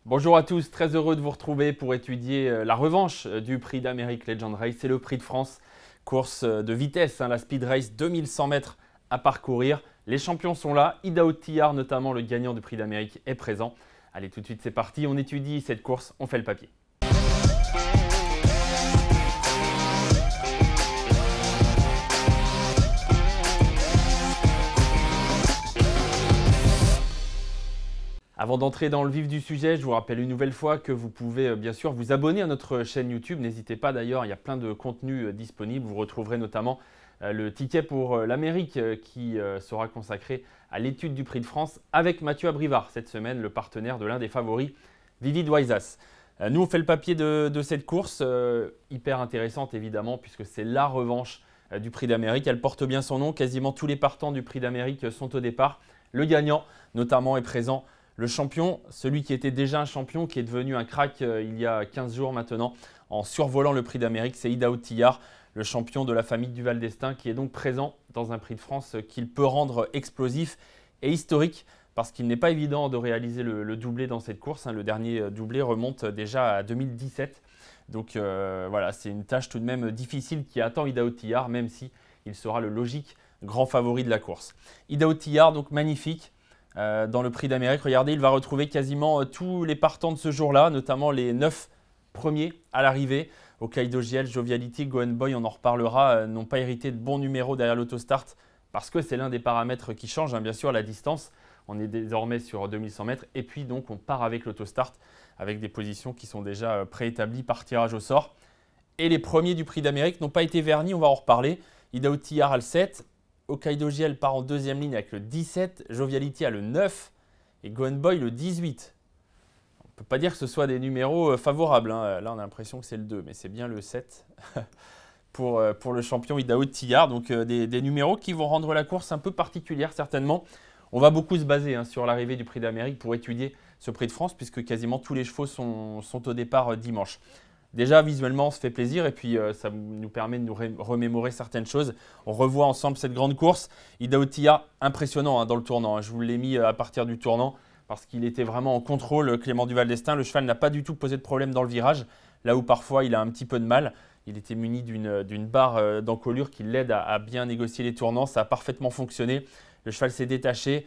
Bonjour à tous, très heureux de vous retrouver pour étudier la revanche du Prix d'Amérique Legend Race. C'est le Prix de France, course de vitesse, la Speed Race, 2100 mètres à parcourir. Les champions sont là, Idaho Tillard notamment, le gagnant du Prix d'Amérique, est présent. Allez, tout de suite c'est parti, on étudie cette course, on fait le papier. Avant d'entrer dans le vif du sujet, je vous rappelle une nouvelle fois que vous pouvez bien sûr vous abonner à notre chaîne YouTube. N'hésitez pas d'ailleurs, il y a plein de contenus disponibles. Vous retrouverez notamment le ticket pour l'Amérique qui sera consacré à l'étude du Prix de France avec Mathieu Abrivard cette semaine, le partenaire de l'un des favoris, Vivid Wysas. Nous, on fait le papier de cette course, hyper intéressante évidemment puisque c'est la revanche du Prix d'Amérique. Elle porte bien son nom, quasiment tous les partants du Prix d'Amérique sont au départ. Le gagnant notamment est présent. Le champion, celui qui était déjà un champion, qui est devenu un crack il y a 15 jours maintenant, en survolant le Prix d'Amérique, c'est Idaho Tillard, le champion de la famille du Val d'Estaing, qui est donc présent dans un Prix de France qu'il peut rendre explosif et historique, parce qu'il n'est pas évident de réaliser le doublé dans cette course. Le dernier doublé remonte déjà à 2017. Donc voilà, c'est une tâche tout de même difficile qui attend Idaho Tillard, même si il sera le logique grand favori de la course. Idaho Tillard, donc magnifique. Dans le Prix d'Amérique, regardez, il va retrouver quasiment tous les partants de ce jour-là, notamment les 9 premiers à l'arrivée. Hokkaido GL, Joviality, Go Boy, on en reparlera, n'ont pas hérité de bons numéros derrière l'autostart parce que c'est l'un des paramètres qui change, bien sûr, la distance. On est désormais sur 2100 mètres et puis donc on part avec l'autostart avec des positions qui sont déjà préétablies par tirage au sort. Et les premiers du Prix d'Amérique n'ont pas été vernis, on va en reparler. Idaho Tillard a le 7. Hokkaido GL part en deuxième ligne avec le 17, Joviality a le 9 et Go Boy le 18. On ne peut pas dire que ce soit des numéros favorables. Là, on a l'impression que c'est le 2, mais c'est bien le 7 pour le champion Idaho Tillard. Donc, des numéros qui vont rendre la course un peu particulière, certainement. On va beaucoup se baser sur l'arrivée du Prix d'Amérique pour étudier ce Prix de France, puisque quasiment tous les chevaux sont au départ dimanche. Déjà, visuellement, on se fait plaisir et puis ça nous permet de nous remémorer certaines choses. On revoit ensemble cette grande course. Idaho Tillard, impressionnant dans le tournant. Je vous l'ai mis à partir du tournant parce qu'il était vraiment en contrôle, Clément du Val d'Estaing. Le cheval n'a pas du tout posé de problème dans le virage, là où parfois il a un petit peu de mal. Il était muni d'une barre d'encolure qui l'aide à bien négocier les tournants. Ça a parfaitement fonctionné. Le cheval s'est détaché.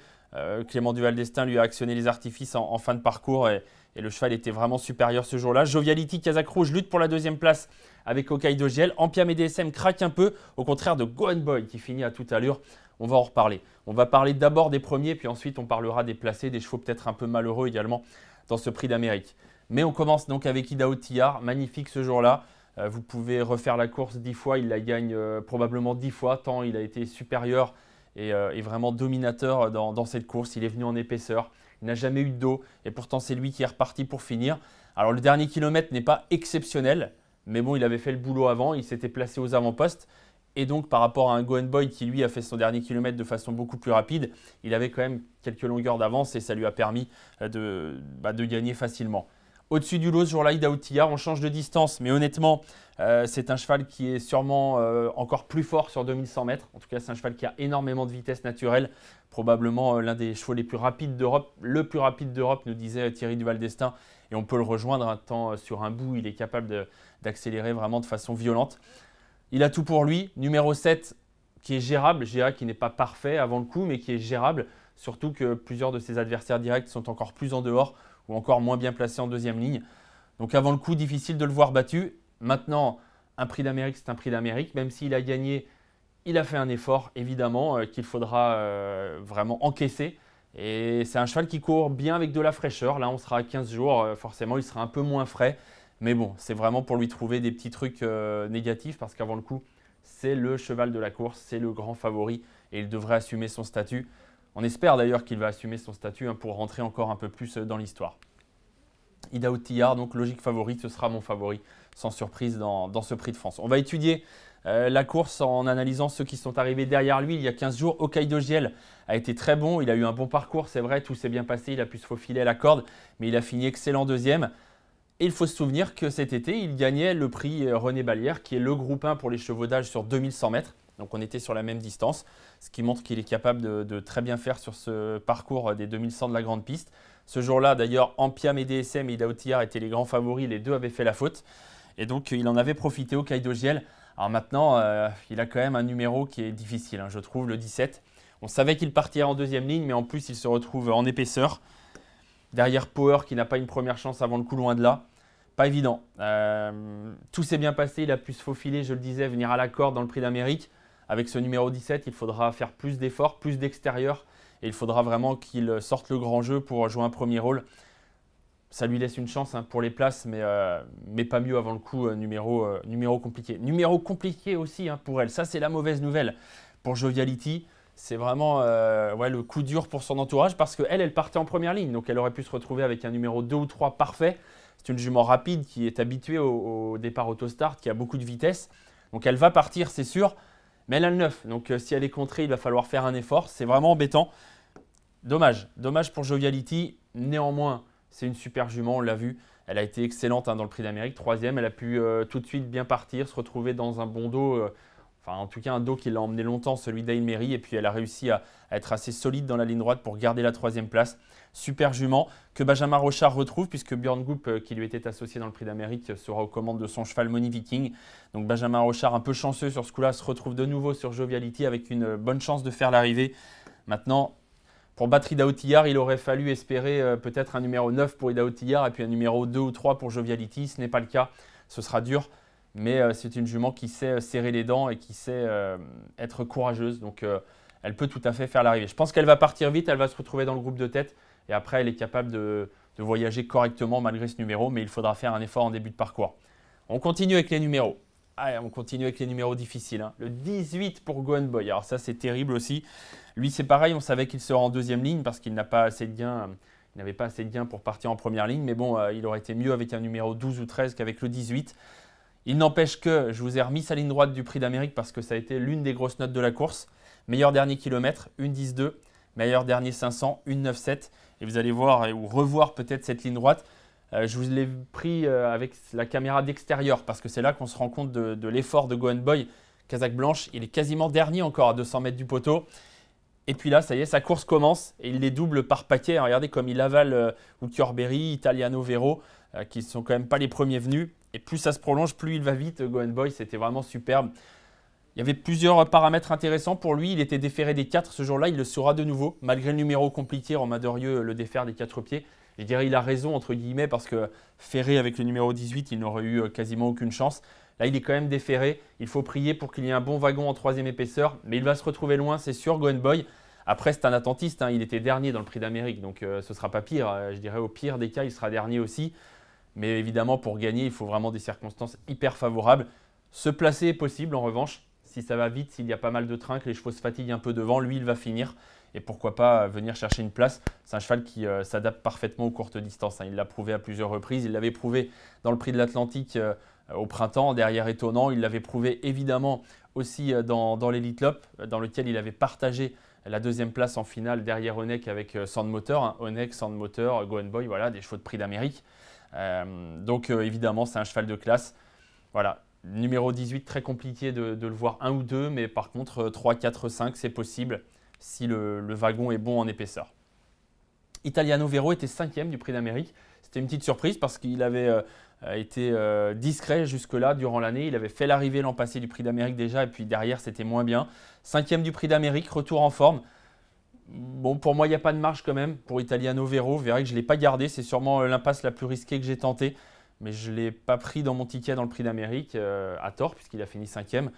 Clément du Val d'Estaing lui a actionné les artifices en fin de parcours et le cheval était vraiment supérieur ce jour-là. Joviality, Casac Rouge lutte pour la deuxième place avec Hokkaido GL. Ampiam et DSM craquent un peu, au contraire de Go Boy qui finit à toute allure. On va en reparler. On va parler d'abord des premiers, puis ensuite on parlera des placés, des chevaux peut-être un peu malheureux également dans ce Prix d'Amérique. Mais on commence donc avec Idaho Tillard, magnifique ce jour-là. Vous pouvez refaire la course 10 fois, il la gagne probablement 10 fois, tant il a été supérieur et vraiment dominateur dans cette course. Il est venu en épaisseur. Il n'a jamais eu de dos et pourtant c'est lui qui est reparti pour finir. Alors le dernier kilomètre n'est pas exceptionnel, mais bon, il avait fait le boulot avant, il s'était placé aux avant-postes et donc par rapport à un Go Boy qui lui a fait son dernier kilomètre de façon beaucoup plus rapide, il avait quand même quelques longueurs d'avance et ça lui a permis de gagner facilement. Au-dessus du lot ce jour-là, Idaho Tillard, on change de distance, mais honnêtement, c'est un cheval qui est sûrement encore plus fort sur 2100 mètres. En tout cas, c'est un cheval qui a énormément de vitesse naturelle. Probablement l'un des chevaux les plus rapides d'Europe. Le plus rapide d'Europe, nous disait Thierry du Val d'Estaing. Et on peut le rejoindre tant sur un bout, il est capable d'accélérer vraiment de façon violente. Il a tout pour lui. Numéro 7, qui est gérable. Je dirais qu'il n'est pas parfait avant le coup, mais qui est gérable. Surtout que plusieurs de ses adversaires directs sont encore plus en dehors ou encore moins bien placés en deuxième ligne. Donc avant le coup, difficile de le voir battu. Maintenant, un Prix d'Amérique, c'est un Prix d'Amérique. Même s'il a gagné, il a fait un effort, évidemment, qu'il faudra vraiment encaisser. Et c'est un cheval qui court bien avec de la fraîcheur. Là, on sera à 15 jours. Forcément, il sera un peu moins frais. Mais bon, c'est vraiment pour lui trouver des petits trucs négatifs parce qu'avant le coup, c'est le cheval de la course, c'est le grand favori et il devrait assumer son statut. On espère d'ailleurs qu'il va assumer son statut pour rentrer encore un peu plus dans l'histoire. Idaho Tillard, donc logique favori, ce sera mon favori sans surprise dans ce Prix de France. On va étudier la course en analysant ceux qui sont arrivés derrière lui il y a 15 jours. Hokkaido GL a été très bon, il a eu un bon parcours, c'est vrai, tout s'est bien passé, il a pu se faufiler à la corde, mais il a fini excellent deuxième. Et il faut se souvenir que cet été, il gagnait le prix René Ballière, qui est le groupe 1 pour les chevaux d'âge sur 2100 mètres. Donc on était sur la même distance, ce qui montre qu'il est capable de très bien faire sur ce parcours des 2100 de la grande piste. Ce jour-là, d'ailleurs, Ampiam et DSM et Ida Ottillard étaient les grands favoris. Les deux avaient fait la faute. Et donc, il en avait profité au Kaido Giel. Alors maintenant, il a quand même un numéro qui est difficile, hein, je trouve, le 17. On savait qu'il partirait en deuxième ligne, mais en plus, il se retrouve en épaisseur. Derrière Power, qui n'a pas une première chance avant le coup, loin de là. Pas évident. Tout s'est bien passé. Il a pu se faufiler, je le disais, venir à la corde dans le Prix d'Amérique. Avec ce numéro 17, il faudra faire plus d'efforts, plus d'extérieur. Et il faudra vraiment qu'il sorte le grand jeu pour jouer un premier rôle. Ça lui laisse une chance hein, pour les places, mais pas mieux avant le coup, numéro compliqué. Numéro compliqué aussi hein, pour elle. Ça, c'est la mauvaise nouvelle. Pour Joviality, c'est vraiment le coup dur pour son entourage parce qu'elle, elle partait en première ligne. Donc, elle aurait pu se retrouver avec un numéro 2 ou 3 parfait. C'est une jument rapide qui est habituée au départ autostart, qui a beaucoup de vitesse. Donc, elle va partir, c'est sûr, mais elle a le 9. Donc, si elle est contrée, il va falloir faire un effort. C'est vraiment embêtant. Dommage pour Joviality. Néanmoins, c'est une super jument, on l'a vu. Elle a été excellente hein, dans le Prix d'Amérique, 3e. Elle a pu tout de suite bien partir, se retrouver dans un bon dos. Enfin, en tout cas, un dos qui l'a emmené longtemps, celui d'Ailmery. Et puis, elle a réussi à être assez solide dans la ligne droite pour garder la 3e place. Super jument que Benjamin Rochard retrouve puisque Björn Goop, qui lui était associé dans le Prix d'Amérique, sera aux commandes de son cheval Money Viking. Donc, Benjamin Rochard, un peu chanceux sur ce coup-là, se retrouve de nouveau sur Joviality avec une bonne chance de faire l'arrivée. Maintenant, pour battre Ida Ottillard, il aurait fallu espérer peut-être un numéro 9 pour Ida Ottillard et puis un numéro 2 ou 3 pour Joviality. Ce n'est pas le cas, ce sera dur. Mais c'est une jument qui sait serrer les dents et qui sait être courageuse. Donc, elle peut tout à fait faire l'arrivée. Je pense qu'elle va partir vite, elle va se retrouver dans le groupe de tête. Et après, elle est capable de voyager correctement malgré ce numéro. Mais il faudra faire un effort en début de parcours. On continue avec les numéros. Allez, on continue avec les numéros difficiles. Hein. Le 18 pour Gohan Boy. Alors ça, c'est terrible aussi. Lui, c'est pareil. On savait qu'il sera en deuxième ligne parce qu'il n'a pas assez de gains. Il n'avait pas assez de gains pour partir en première ligne. Mais bon, il aurait été mieux avec un numéro 12 ou 13 qu'avec le 18. Il n'empêche que je vous ai remis sa ligne droite du Prix d'Amérique parce que ça a été l'une des grosses notes de la course. Meilleur dernier kilomètre, 1,10,2. Meilleur dernier 500, 1,97. Et vous allez voir ou revoir peut-être cette ligne droite. Je vous l'ai pris avec la caméra d'extérieur parce que c'est là qu'on se rend compte de l'effort de Gohan Boy. Casaque blanche, il est quasiment dernier encore à 200 mètres du poteau. Et puis là, ça y est, sa course commence et il les double par paquet. Regardez comme il avale Ucchiorberi, Italiano Vero, qui ne sont quand même pas les premiers venus. Et plus ça se prolonge, plus il va vite. Gohan Boy, c'était vraiment superbe. Il y avait plusieurs paramètres intéressants pour lui. Il était déféré des 4 ce jour-là. Il le sera de nouveau. Malgré le numéro compliqué, Romain Derieux le défère des 4 pieds. Je dirais qu'il a raison, entre guillemets, parce que ferré avec le numéro 18, il n'aurait eu quasiment aucune chance. Là, il est quand même déféré. Il faut prier pour qu'il y ait un bon wagon en 3e épaisseur. Mais il va se retrouver loin, c'est sûr, Gohan Boy. Après, c'est un attentiste. Hein. Il était dernier dans le Prix d'Amérique. Donc, ce ne sera pas pire. Je dirais au pire des cas, il sera dernier aussi. Mais évidemment, pour gagner, il faut vraiment des circonstances hyper favorables. Se placer est possible, en revanche. Si ça va vite, s'il y a pas mal de trains, que les chevaux se fatiguent un peu devant, lui, il va finir. Et pourquoi pas venir chercher une place. C'est un cheval qui s'adapte parfaitement aux courtes distances. Hein. Il l'a prouvé à plusieurs reprises. Il l'avait prouvé dans le Prix de l'Atlantique au printemps, derrière Étonnant. Il l'avait prouvé évidemment aussi dans l'Elite Lopp, dans lequel il avait partagé la 2e place en finale derrière Honeck avec Sandmotor. Hein. Honeck, Sandmotor, Gohan Boy, voilà, des chevaux de Prix d'Amérique. Donc évidemment, c'est un cheval de classe. Voilà. Numéro 18, très compliqué de le voir 1 ou 2, mais par contre 3, 4, 5, c'est possible si le wagon est bon en épaisseur. Italiano Vero était 5e du Prix d'Amérique. C'était une petite surprise parce qu'il avait été discret jusque-là durant l'année. Il avait fait l'arrivée l'an passé du Prix d'Amérique déjà et puis derrière c'était moins bien. 5e du Prix d'Amérique, retour en forme. Bon, pour moi, il n'y a pas de marge quand même pour Italiano Vero. Vous verrez que je ne l'ai pas gardé. C'est sûrement l'impasse la plus risquée que j'ai tentée. Mais je ne l'ai pas pris dans mon ticket dans le Prix d'Amérique, à tort, puisqu'il a fini 5e.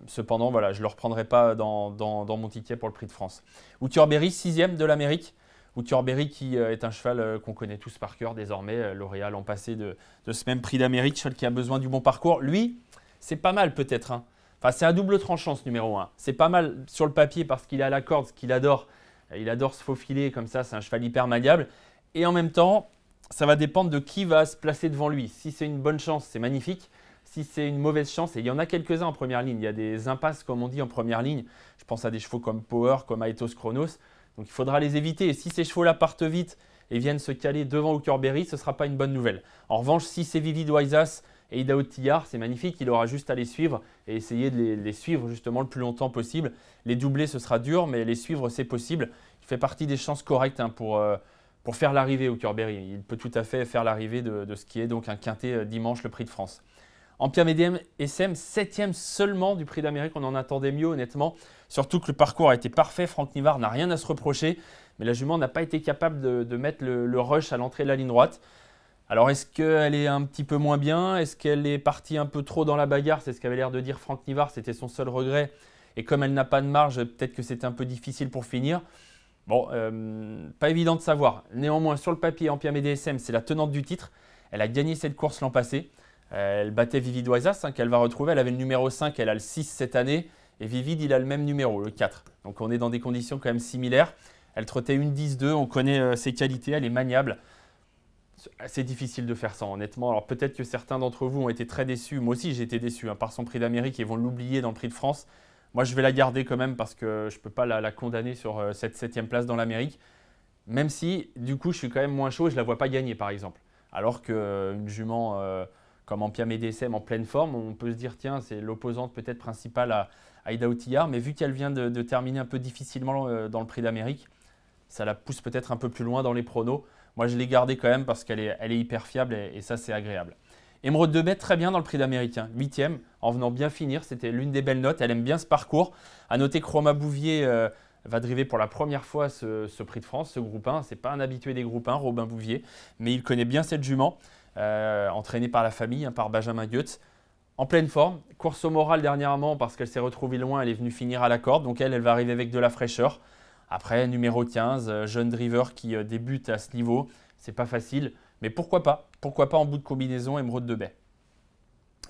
Cependant, voilà, je ne le reprendrai pas dans mon ticket pour le Prix de France. Ucchiorberi, 6e de l'Amérique. Ucchiorberi qui est un cheval qu'on connaît tous par cœur désormais, lauréat l'an passé de ce même Prix d'Amérique, cheval qui a besoin du bon parcours. Lui, c'est pas mal peut-être. Hein. Enfin, c'est un double tranchant ce numéro 1. C'est pas mal sur le papier parce qu'il a la corde, ce qu'il adore. Il adore se faufiler comme ça, c'est un cheval hyper maniable. Et en même temps, ça va dépendre de qui va se placer devant lui. Si c'est une bonne chance, c'est magnifique. Si c'est une mauvaise chance, et il y en a quelques-uns en première ligne, il y a des impasses comme on dit en première ligne. Je pense à des chevaux comme Power, comme Aetos Chronos. Donc il faudra les éviter. Et si ces chevaux-là partent vite et viennent se caler devant Ucchiorberi, ce ne sera pas une bonne nouvelle. En revanche, si c'est Vivid Waisas et Ida Ottillard, c'est magnifique. Il aura juste à les suivre et essayer de les suivre justement le plus longtemps possible. Les doubler, ce sera dur, mais les suivre, c'est possible. Il fait partie des chances correctes hein, pour faire l'arrivée au Curberry. Il peut tout à fait faire l'arrivée de ce qui est donc un quintet dimanche, le Prix de France. Ampia DSM, 7e seulement du Prix d'Amérique. On en attendait mieux, honnêtement. Surtout que le parcours a été parfait. Franck Nivard n'a rien à se reprocher. Mais la jument n'a pas été capable de mettre le rush à l'entrée de la ligne droite. Alors, est-ce qu'elle est un petit peu moins bien? Est-ce qu'elle est partie un peu trop dans la bagarre? C'est ce qu'avait l'air de dire Franck Nivard. C'était son seul regret. Et comme elle n'a pas de marge, peut-être que c'était un peu difficile pour finir. Bon, pas évident de savoir. Néanmoins, sur le papier, Ampia DSM, c'est la tenante du titre. Elle a gagné cette course l'an passé. Elle battait Vivid Oisas, qu'elle va retrouver. Elle avait le numéro 5, elle a le 6 cette année. Et Vivid, il a le même numéro, le 4. Donc on est dans des conditions quand même similaires. Elle trottait une 10-2, on connaît ses qualités, elle est maniable. C'est difficile de faire ça, honnêtement. Alors peut-être que certains d'entre vous ont été très déçus. Moi aussi, j'ai été déçu par son Prix d'Amérique et vont l'oublier dans le Prix de France. Moi, je vais la garder quand même parce que je ne peux pas la condamner sur cette 7e place dans l'Amérique. Même si, du coup, je suis quand même moins chaud et je ne la vois pas gagner, par exemple. Alors qu'une jument comme Ampia DSM en pleine forme, on peut se dire, tiens, c'est l'opposante peut-être principale à Aïda Outillard. Mais vu qu'elle vient de terminer un peu difficilement dans le Prix d'Amérique, ça la pousse peut-être un peu plus loin dans les pronos. Moi, je l'ai gardée quand même parce qu'elle est hyper fiable et ça, c'est agréable. Émeraude de Baie, très bien dans le Prix d'Amérique, 8e, en venant bien finir. C'était l'une des belles notes. Elle aime bien ce parcours. À noter que Romain Bouvier va driver pour la première fois ce Prix de France, ce groupe 1. Ce n'est pas un habitué des groupes 1, Robin Bouvier, mais il connaît bien cette jument, entraînée par la famille, par Benjamin Goetz. En pleine forme, course au moral dernièrement parce qu'elle s'est retrouvée loin, elle est venue finir à la corde. Donc elle va arriver avec de la fraîcheur. Après, numéro 15, jeune driver qui débute à ce niveau. C'est pas facile, mais pourquoi pas en bout de combinaison, Émeraude de Baie.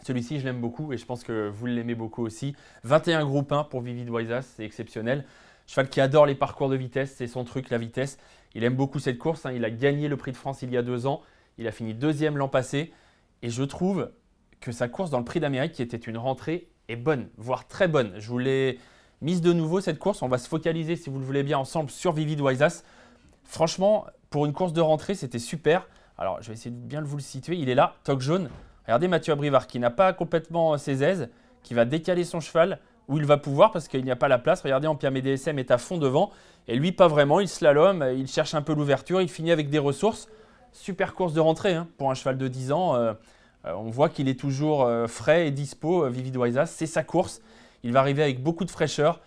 Celui-ci, je l'aime beaucoup et je pense que vous l'aimez beaucoup aussi. 21 groupe 1 pour Vivid Oisas, c'est exceptionnel. Cheval qui adore les parcours de vitesse, c'est son truc, la vitesse. Il aime beaucoup cette course, il a gagné le Prix de France il y a 2 ans. Il a fini 2e l'an passé et je trouve que sa course dans le Prix d'Amérique, qui était une rentrée, est bonne, voire très bonne. Je vous l'ai mise de nouveau cette course. On va se focaliser, si vous le voulez bien, ensemble sur Vivid Oisas. Franchement, pour une course de rentrée, c'était super. Alors, je vais essayer de bien vous le situer. Il est là, toque jaune. Regardez Mathieu Abrivard qui n'a pas complètement ses aises, qui va décaler son cheval où il va pouvoir parce qu'il n'y a pas la place. Regardez, Ampia DSM est à fond devant et lui, pas vraiment. Il slalom, il cherche un peu l'ouverture, il finit avec des ressources. Super course de rentrée pour un cheval de 10 ans. On voit qu'il est toujours frais et dispo, Vivid Oisas. C'est sa course. Il va arriver avec beaucoup de fraîcheur.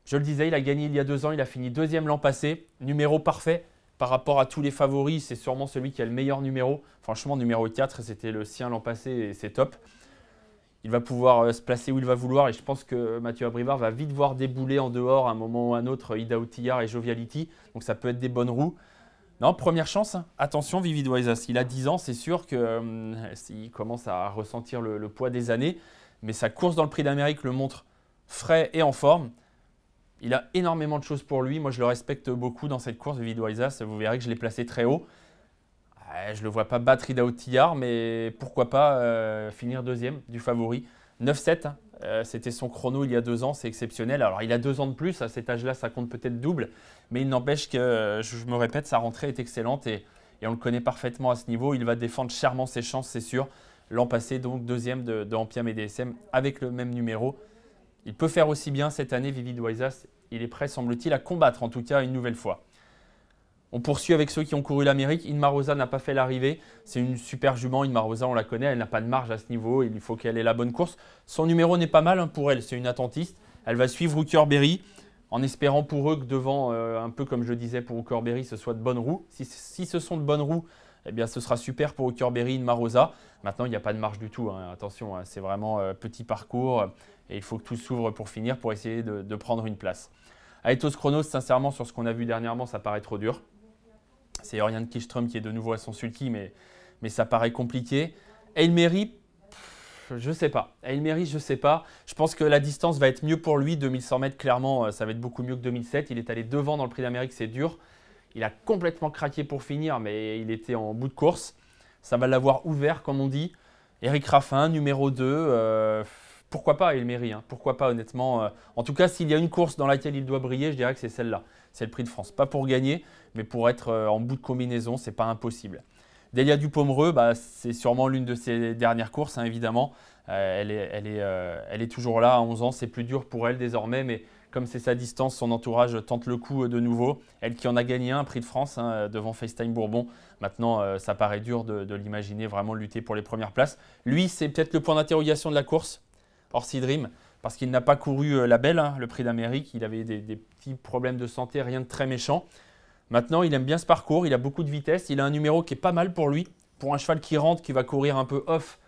Je le disais, il a gagné il y a 2 ans. Il a fini 2e l'an passé. Numéro parfait par rapport à tous les favoris. C'est sûrement celui qui a le meilleur numéro. Franchement, numéro 4, c'était le sien l'an passé et c'est top. Il va pouvoir se placer où il va vouloir et je pense que Mathieu Abrivard va vite voir débouler en dehors à un moment ou à un autre Aïda Outillard et Joviality. Donc ça peut être des bonnes roues. Non, première chance, attention Vivid Oisas, il a 10 ans, c'est sûr qu'il commence à ressentir le poids des années, mais sa course dans le Prix d'Amérique le montre frais et en forme. Il a énormément de choses pour lui, moi je le respecte beaucoup dans cette course, Vivid Oisas, vous verrez que je l'ai placé très haut. Je ne le vois pas battre Aïda Outillard, mais pourquoi pas finir 2e du favori. 9-7, c'était son chrono il y a 2 ans, c'est exceptionnel. Alors il a 2 ans de plus, à cet âge-là ça compte peut-être double, mais il n'empêche que, je me répète, sa rentrée est excellente et on le connaît parfaitement à ce niveau. Il va défendre chèrement ses chances, c'est sûr. L'an passé, donc 2e de Ampia DSM avec le même numéro. Il peut faire aussi bien cette année, Vivid Oisas. Il est prêt, semble-t-il, à combattre en tout cas une nouvelle fois. On poursuit avec ceux qui ont couru l'Amérique. Inma Rosa n'a pas fait l'arrivée. C'est une super jument. Inma Rosa, on la connaît. Elle n'a pas de marge à ce niveau. Il faut qu'elle ait la bonne course. Son numéro n'est pas mal pour elle. C'est une attentiste. Elle va suivre Hookerberry en espérant pour eux que devant, un peu comme je disais pour Hookerberry, ce soit de bonnes roues. Si ce sont de bonnes roues, eh bien, ce sera super pour Hookerberry, Inma Rosa. Maintenant, il n'y a pas de marge du tout. Attention, c'est vraiment petit parcours. Et il faut que tout s'ouvre pour finir, pour essayer de prendre une place. Aethos Chronos, sincèrement, sur ce qu'on a vu dernièrement, ça paraît trop dur. C'est Oriane Kihlström qui est de nouveau à son sulky, mais ça paraît compliqué. Aylmery, je ne sais pas. Aylmery, je ne sais pas. Je pense que la distance va être mieux pour lui. 2100 mètres, clairement, ça va être beaucoup mieux que 2007. Il est allé devant dans le Prix d'Amérique, c'est dur. Il a complètement craqué pour finir, mais il était en bout de course. Ça va l'avoir ouvert, comme on dit. Éric Raffin, numéro 2. Pourquoi pas Aylmery, pourquoi pas honnêtement. En tout cas, s'il y a une course dans laquelle il doit briller, je dirais que c'est celle-là. C'est le Prix de France. Pas pour gagner, mais pour être en bout de combinaison, c'est pas impossible. Delia Dupomereux, c'est sûrement l'une de ses dernières courses, évidemment. Elle est toujours là à 11 ans. C'est plus dur pour elle désormais, mais Comme c'est sa distance, son entourage tente le coup de nouveau. Elle qui en a gagné un prix de France devant FaceTime Bourbon. Maintenant, ça paraît dur de l'imaginer vraiment lutter pour les premières places. Lui, c'est peut-être le point d'interrogation de la course, Orsi Dream, parce qu'il n'a pas couru la belle, le prix d'Amérique. Il avait des petits problèmes de santé, rien de très méchant. Maintenant, il aime bien ce parcours, il a beaucoup de vitesse. Il a un numéro qui est pas mal pour lui. Pour un cheval qui rentre, qui va courir un peu off,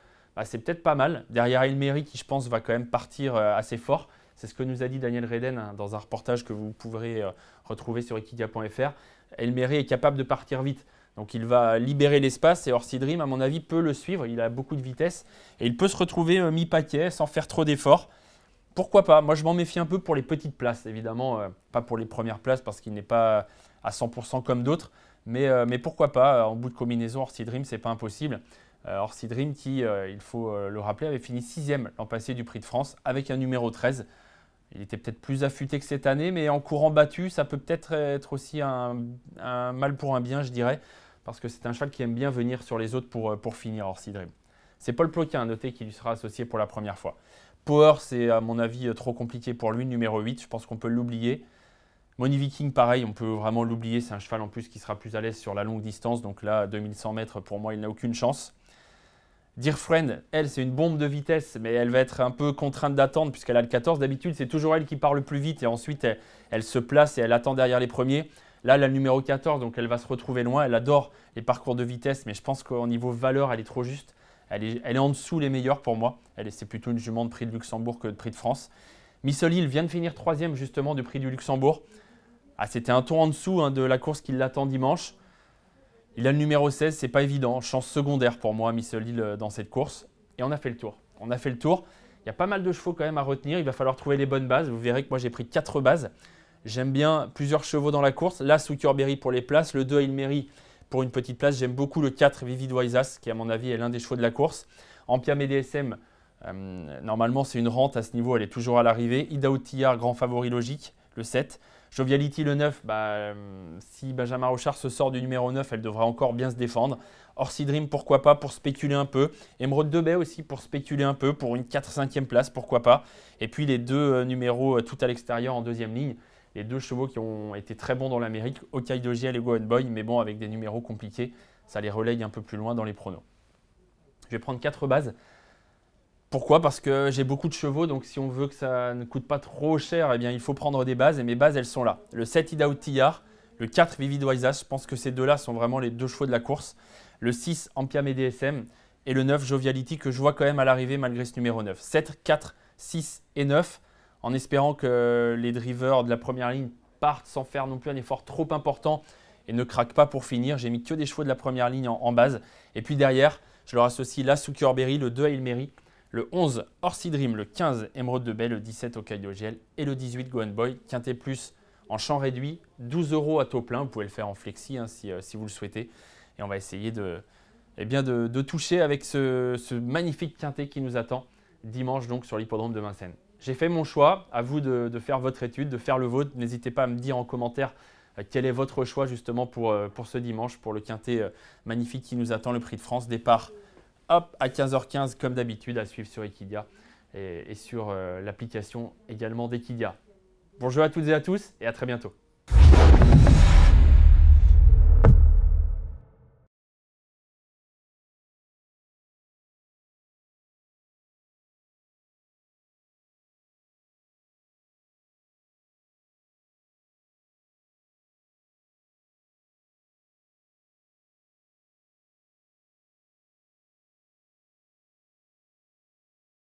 c'est peut-être pas mal. Derrière Elmery, qui je pense va quand même partir assez fort. C'est ce que nous a dit Daniel Reden dans un reportage que vous pourrez retrouver sur equidia.fr. Elmery est capable de partir vite. Donc il va libérer l'espace et Orsi Dream, à mon avis, peut le suivre. Il a beaucoup de vitesse et il peut se retrouver mi-paquet sans faire trop d'efforts. Pourquoi pas? Moi, je m'en méfie un peu pour les petites places. Évidemment, pas pour les premières places parce qu'il n'est pas à 100% comme d'autres. Mais pourquoi pas? En bout de combinaison, Orsi Dream, ce n'est pas impossible. Orsi Dream qui, il faut le rappeler, avait fini 6e l'an passé du Prix de France avec un numéro 13. Il était peut-être plus affûté que cette année, mais en courant battu, ça peut peut-être être aussi un mal pour un bien, je dirais, parce que c'est un cheval qui aime bien venir sur les autres pour finir, Orsi Dream. C'est Paul Ploquin, noté qu'il lui sera associé pour la première fois. Power, c'est à mon avis trop compliqué pour lui, numéro 8, je pense qu'on peut l'oublier. Money Viking, pareil, on peut vraiment l'oublier, c'est un cheval en plus qui sera plus à l'aise sur la longue distance, donc là, 2100 mètres, pour moi, il n'a aucune chance. Dear Friend, elle, c'est une bombe de vitesse, mais elle va être un peu contrainte d'attendre puisqu'elle a le 14. D'habitude, c'est toujours elle qui part le plus vite et ensuite, elle se place et elle attend derrière les premiers. Là, elle a le numéro 14, donc elle va se retrouver loin. Elle adore les parcours de vitesse, mais je pense qu'au niveau valeur, elle est trop juste. Elle est en dessous les meilleurs pour moi. C'est plutôt une jument de prix de Luxembourg que de prix de France. Miss O'Leil vient de finir 3e justement du prix du Luxembourg. C'était un tour en dessous de la course qui l'attend dimanche. Il a le numéro 16, c'est pas évident. Chance secondaire pour moi, Miss O'Leil, dans cette course. Et on a fait le tour. Il y a pas mal de chevaux quand même à retenir. Il va falloir trouver les bonnes bases. Vous verrez que moi, j'ai pris 4 bases. J'aime bien plusieurs chevaux dans la course. Là, Zuckerberry pour les places. Le 2, Elmery pour une petite place. J'aime beaucoup le 4, Vivid Waisas, qui à mon avis est l'un des chevaux de la course. Ampiam et DSM, normalement, c'est une rente à ce niveau. Elle est toujours à l'arrivée. Ida Outillard, grand favori logique, le 7. Joviality, le 9, si Benjamin Rochard se sort du numéro 9, elle devra encore bien se défendre. Orsi Dream, pourquoi pas, pour spéculer un peu. Emeraude de Bay aussi, pour spéculer un peu, pour une 4-5e place, pourquoi pas. Et puis les deux numéros tout à l'extérieur en deuxième ligne. Les deux chevaux qui ont été très bons dans l'Amérique, Hokkaido GL et Go Boy, mais bon, avec des numéros compliqués, ça les relaye un peu plus loin dans les pronos. Je vais prendre 4 bases. Pourquoi? Parce que j'ai beaucoup de chevaux, donc si on veut que ça ne coûte pas trop cher, eh bien, il faut prendre des bases. Et mes bases, elles sont là. Le 7, Ida Outillard, le 4, Vivid Waisas. Je pense que ces deux-là sont vraiment les deux chevaux de la course. Le 6, Ampiam et DSM. Et le 9, Joviality, que je vois quand même à l'arrivée malgré ce numéro 9. 7, 4, 6 et 9, en espérant que les drivers de la première ligne partent sans faire non plus un effort trop important et ne craquent pas pour finir. J'ai mis que des chevaux de la première ligne en base. Et puis derrière, je leur associe la Zuckerberry, le 2, Elmery, le 11, Orsi Dream, le 15, Emeraude de Bay, le 17, Hokkaido GL et le 18, Go Boy. Quintet plus en champ réduit, 12 € à taux plein. Vous pouvez le faire en flexi si vous le souhaitez. Et on va essayer de toucher avec ce magnifique quintet qui nous attend dimanche donc sur l'hippodrome de Vincennes. J'ai fait mon choix, à vous de faire votre étude, de faire le vôtre. N'hésitez pas à me dire en commentaire quel est votre choix justement pour ce dimanche, pour le quintet magnifique qui nous attend, le Prix de France. Départ hop, à 15h15 comme d'habitude, à suivre sur Equidia et sur l'application également d'Equidia. Bonjour à toutes et à tous et à très bientôt.